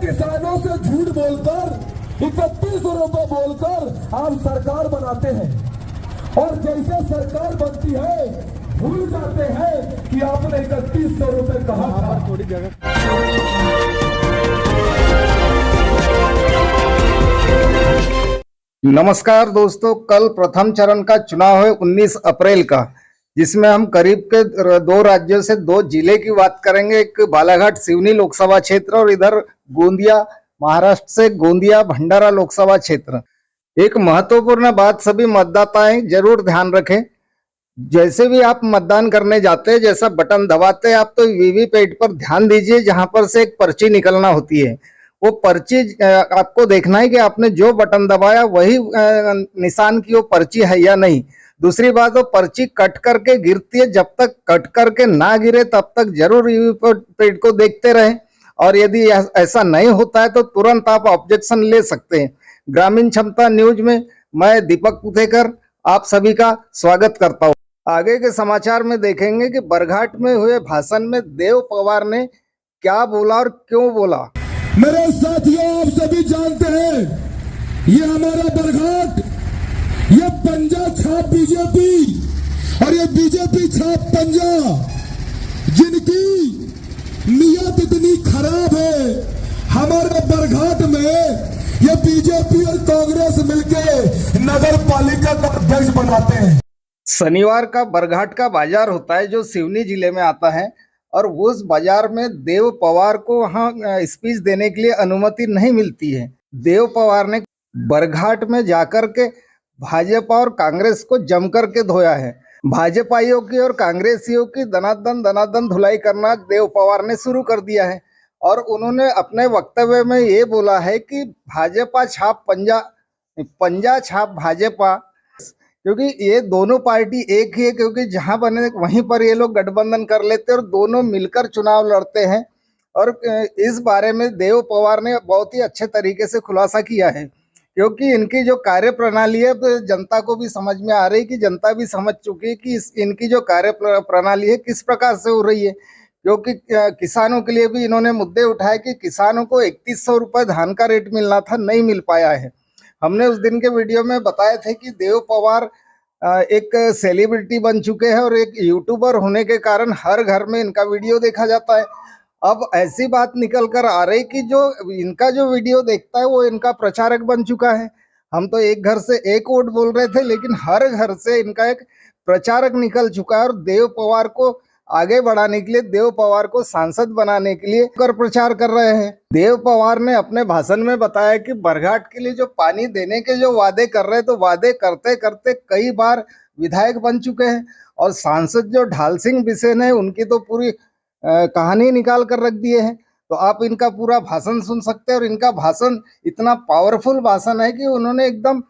किसानों से झूठ बोलकर 3100 रुपए बोलकर आप सरकार बनाते हैं और जैसे सरकार बनती है भूल जाते हैं कि आपने 3100 रुपए कहा था। थोड़ी जगह नमस्कार दोस्तों, कल प्रथम चरण का चुनाव है 19 अप्रैल का, जिसमें हम करीब के 2 राज्यों से 2 जिले की बात करेंगे। एक बालाघाट सिवनी लोकसभा क्षेत्र और इधर गोंदिया, महाराष्ट्र से गोंदिया भंडारा लोकसभा क्षेत्र। एक महत्वपूर्ण बात सभी मतदाताएं जरूर ध्यान रखें, जैसे भी आप मतदान करने जाते हैं, जैसा बटन दबाते हैं आप, तो वीवीपैट पर ध्यान दीजिए, जहां पर से एक पर्ची निकलना होती है। वो पर्ची आपको देखना है कि आपने जो बटन दबाया वही निशान की वो पर्ची है या नहीं। दूसरी बात, वो पर्ची कट करके गिरती है, जब तक कट करके ना गिरे तब तक जरूर वीवीपैट को देखते रहें, और यदि ऐसा नहीं होता है तो तुरंत आप ऑब्जेक्शन ले सकते हैं। ग्रामीण क्षमता न्यूज में मैं दीपक पुथेकर आप सभी का स्वागत करता हूँ। आगे के समाचार में देखेंगे कि बरघाट में हुए भाषण में देव पवार ने क्या बोला और क्यों बोला। मेरे साथियों, आप सभी जानते हैं ये हमारा बरघाट, ये पंजा छाप बीजेपी और ये बीजेपी छाप पंजा, जिनकी नीयत इतनी खराब है। हमारे बरघाट में ये बीजेपी और कांग्रेस मिलके नगर पालिका का अध्यक्ष बनाते हैं। शनिवार का बरघाट का बाजार होता है जो सिवनी जिले में आता है, और उस बाजार में देव पवार को वहां स्पीच देने के लिए अनुमति नहीं मिलती है। देव पवार ने बरघाट में जाकर के भाजपा और कांग्रेस को जम करके धोया है। भाजपाइयों की और कांग्रेसियों की दनादन धुलाई करना देव पवार ने शुरू कर दिया है, और उन्होंने अपने वक्तव्य में ये बोला है कि भाजपा छाप पंजा, पंजा छाप भाजपा, क्योंकि ये दोनों पार्टी एक ही है, क्योंकि जहां बने वहीं पर ये लोग गठबंधन कर लेते हैं और दोनों मिलकर चुनाव लड़ते हैं। और इस बारे में देव पवार ने बहुत ही अच्छे तरीके से खुलासा किया है, क्योंकि इनकी जो कार्य प्रणाली है तो जनता को भी समझ में आ रही, कि जनता भी समझ चुकी है कि इनकी जो कार्य प्रणाली है किस प्रकार से हो रही है। क्योंकि किसानों के लिए भी इन्होंने मुद्दे उठाए कि किसानों को 3100 रुपये धान का रेट मिलना था, नहीं मिल पाया है। हमने उस दिन के वीडियो में बताए थे कि देव पवार एक सेलिब्रिटी बन चुके हैं और एक यूट्यूबर होने के कारण हर घर में इनका वीडियो देखा जाता है। अब ऐसी बात निकल कर आ रही कि जो इनका जो वीडियो देखता है वो इनका प्रचारक बन चुका है। हम तो एक घर से एक वोट बोल रहे थे, लेकिन हर घर से इनका एक प्रचारक निकल चुका है, और देव पवार को आगे बढ़ाने के लिए, देव पवार को सांसद बनाने के लिए कर प्रचार कर रहे हैं। देव पवार ने अपने भाषण में बताया कि बरघाट के लिए जो पानी देने के जो वादे कर रहे हैं, तो वादे करते करते कई बार विधायक बन चुके हैं, और सांसद जो ढाल सिंह बिसेन है उनकी तो पूरी कहानी निकाल कर रख दिए हैं। तो आप इनका पूरा भाषण सुन सकते हैं, और इनका भाषण इतना पावरफुल भाषण है कि उन्होंने एकदम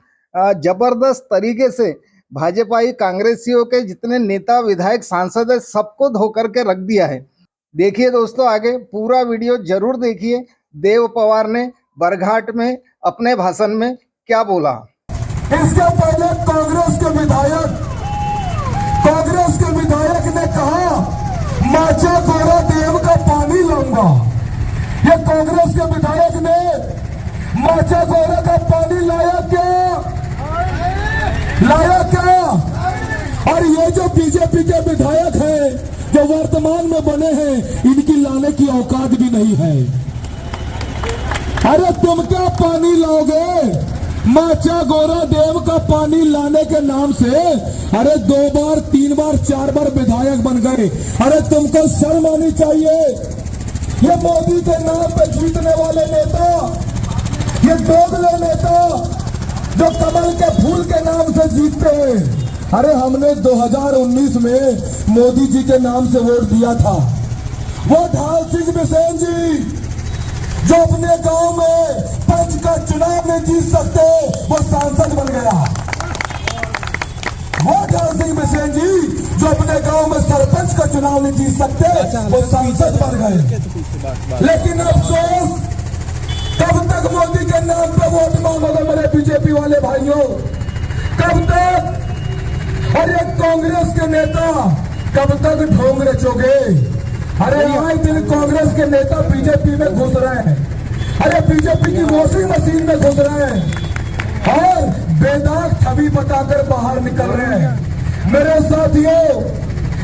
जबरदस्त तरीके से भाजपाई कांग्रेसियों के जितने नेता विधायक सांसद है सबको धो करके रख दिया है। देखिए दोस्तों, आगे पूरा वीडियो जरूर देखिए, देव पवार ने बरघाट में अपने भाषण में क्या बोला। इसके पहले कांग्रेस के विधायक ने कहा माचा गोरा डैम का पानी लाऊंगा। ये कांग्रेस के विधायक ने माचा गोरा का पानी लाया क्या? और ये जो बीजेपी के विधायक हैं जो वर्तमान में बने हैं, इनकी लाने की औकात भी नहीं है। अरे तुम क्या पानी लाओगे? माचा गोरा डैम का पानी लाने के नाम से अरे 2 बार 3 बार 4 बार विधायक बन गए। अरे तुमको शर्म आनी चाहिए। ये मोदी के नाम पे जीतने वाले नेता, ये दोगले नेता जो कमल के फूल के नाम से जीतते हैं। अरे हमने 2019 में मोदी जी के नाम से वोट दिया था। वो ढाल सिंह बिसेन जी जो अपने गांव में पंच का चुनाव नहीं जीत सकते, वो सांसद बन गया। वो ढाल सिंह बिसेन जी जो अपने गांव में सरपंच का चुनाव नहीं जीत सकते, वो सांसद बन गए। लेकिन अफसोस, कब तक मोदी के नाम पे वोट मांगोगे मेरे बीजेपी वाले भाइयों? कब तक? और ये कांग्रेस के नेता कब तक ढोंग रचोगे? अरे आज दिन कांग्रेस के नेता बीजेपी में घुस रहे हैं। अरे बीजेपी की वॉशिंग मशीन में घुस रहे हैं और बेदाग छवि बताकर बाहर निकल रहे हैं। मेरे साथियों,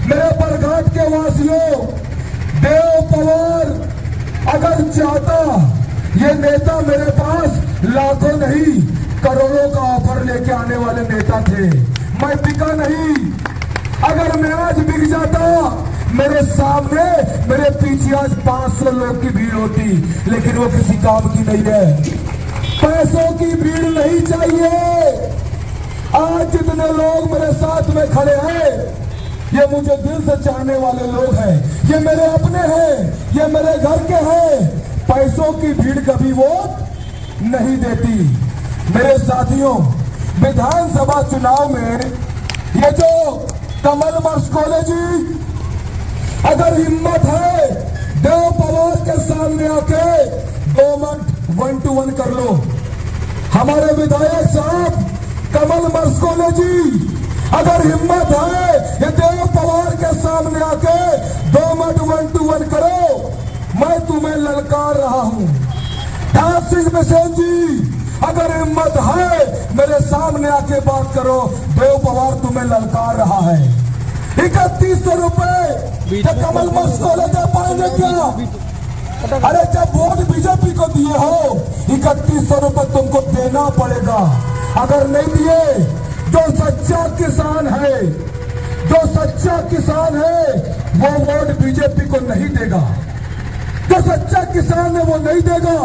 मेरे बरघाट के वासियों, देव पवार अगर चाहता, ये नेता मेरे पास लाखों नहीं करोड़ों का ऑफर लेके आने वाले नेता थे। मैं बिका नहीं। अगर मैं आज बिक जाता, मेरे सामने मेरे पीछे आज 500 लोग की भीड़ होती, लेकिन वो किसी काम की नहीं है। पैसों की भीड़ नहीं चाहिए। आज जितने लोग मेरे साथ में खड़े हैं, ये मुझे दिल से चाहने वाले लोग हैं, ये मेरे अपने हैं, ये मेरे घर के हैं। पैसों की भीड़ कभी वोट नहीं देती। मेरे साथियों, विधानसभा चुनाव में ये जो कमल मस्कोले जी, अगर हिम्मत है देव पवार के सामने आके 2 मिनट 1 to 1 कर लो। हमारे विधायक साहब कमल मस्कोले जी, अगर हिम्मत है ये देव पवार के सामने आके 2 मिनट 1 to 1 करो, मैं तुम्हें ललकार रहा हूं। ठाकुर सिंह बिसेन जी, अगर हिम्मत है मेरे सामने आके बात करो, देव पवार तुम्हें ललकार रहा है। 3100 रुपए कमल मस्कोले दे पाएंगे क्या? अरे जब वोट बीजेपी को दिए हो, 3100 रुपए तुमको देना पड़ेगा। अगर नहीं दिए, जो सच्चा किसान है, जो सच्चा किसान है, वो वोट बीजेपी को नहीं देगा। जो सच्चा किसान है वो नहीं देगा,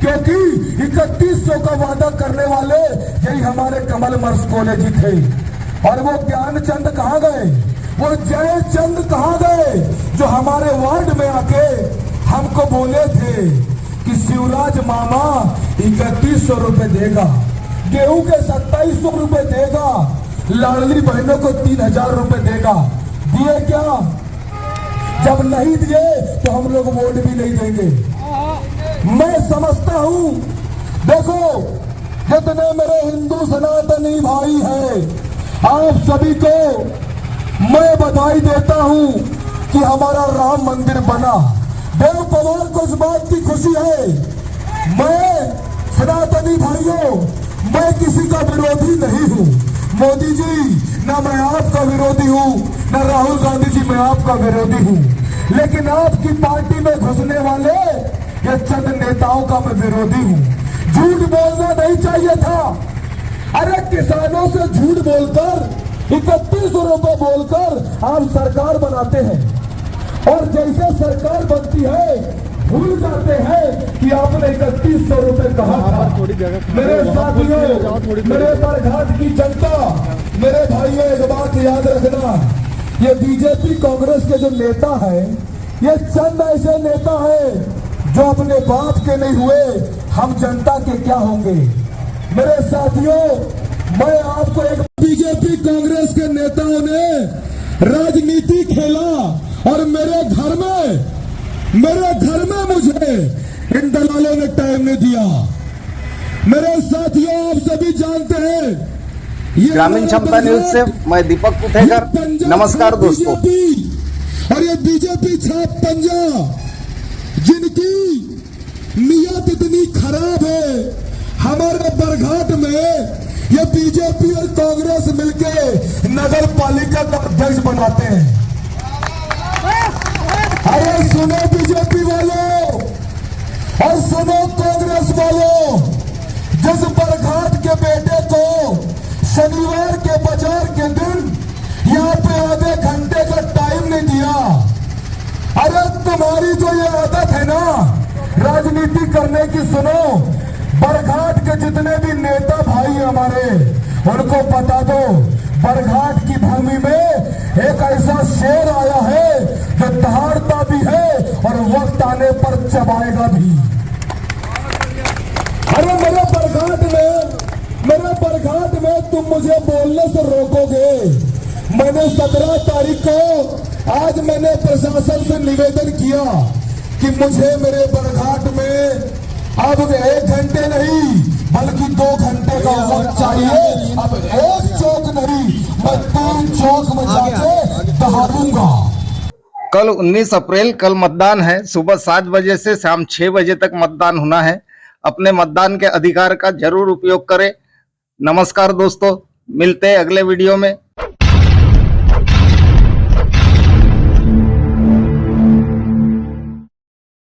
क्योंकि 3100 का वादा करने वाले यही हमारे कमल मस्कोले जी थे। और वो ज्ञानचंद कहाँ गए, वो जयचंद कहाँ गए, जो हमारे वार्ड में आके हमको बोले थे कि शिवराज मामा 3100 रुपए देगा, गेहूं के 2700 रुपए देगा, लाडली बहनों को 3000 रुपए देगा। दिए क्या? जब नहीं दिए तो हम लोग वोट भी नहीं देंगे। मैं समझता हूं, देखो जितने मेरे हिंदू सनातनी भाई हैं, आप सभी को मैं बधाई देता हूं कि हमारा राम मंदिर बना। देव पवार को इस बात की खुशी है। मैं सनातनी भाइयों, मैं किसी का विरोधी नहीं हूं। मोदी जी, ना मैं आपका विरोधी हूं, ना राहुल गांधी जी मैं आपका विरोधी हूं, लेकिन आपकी पार्टी में घुसने वाले ये चंद नेताओं का मैं विरोधी हूं। झूठ बोलना नहीं चाहिए था। अरे किसानों से झूठ बोलकर 3100 रुपए बोलकर आप सरकार बनाते हैं, और जैसे सरकार बनती है भूल जाते हैं कि आपने 3100 रुपए कहा था। मेरे साथियों, मेरे बरघाट की जनता, मेरे भाइयों, एक बात याद रखना, ये बीजेपी कांग्रेस के जो नेता हैं, ये चंद ऐसे नेता हैं जो अपने बाप के नहीं हुए, हम जनता के क्या होंगे। मेरे साथियों, मैं आपको एक, बीजेपी कांग्रेस के नेताओं ने राजनीति खेला और मेरे घर में मुझे इन दलालों ने टाइम नहीं दिया। मेरे साथियों, आप सभी जानते हैं, ग्रामीण क्षमता न्यूज से मैं दीपक कुठेकर। नमस्कार दोस्तों। और ये बीजेपी छाप पंजा, जिनकी नियत इतनी खराब है, हमारे बरघाट में ये बीजेपी और कांग्रेस मिलके नगर पालिका का अध्यक्ष बनाते हैं। अरे सुनो बीजेपी वालों और सुनो कांग्रेस वालों, जिस बरघाट के बेटे को शनिवार के बाजार के दिन यहाँ पे आधे घंटे का टाइम नहीं दिया, अरे तुम्हारी जो ये आदत है ना राजनीति करने की, सुनो, बरघाट के जितने भी नेता भाई हमारे, उनको बता दो, बरघाट की भूमि में एक ऐसा शेर आया है जो दहाड़ता भी है और वक्त आने पर चबाएगा भी। अरे मेरे बरघाट में तुम मुझे बोलने से रोकोगे। मैंने 17 तारीख को आज मैंने प्रशासन से निवेदन किया कि मुझे मेरे बरघाट में अब 1 घंटे नहीं बल्कि 2 घंटे का वक्त चाहिए। अब 1 चौक नहीं, मैं 3 चौक में जाके दहाड़ूंगा। कल 19 अप्रैल कल मतदान है। सुबह 7 बजे से शाम 6 बजे तक मतदान होना है। अपने मतदान के अधिकार का जरूर उपयोग करें। नमस्कार दोस्तों, मिलते हैं अगले वीडियो में।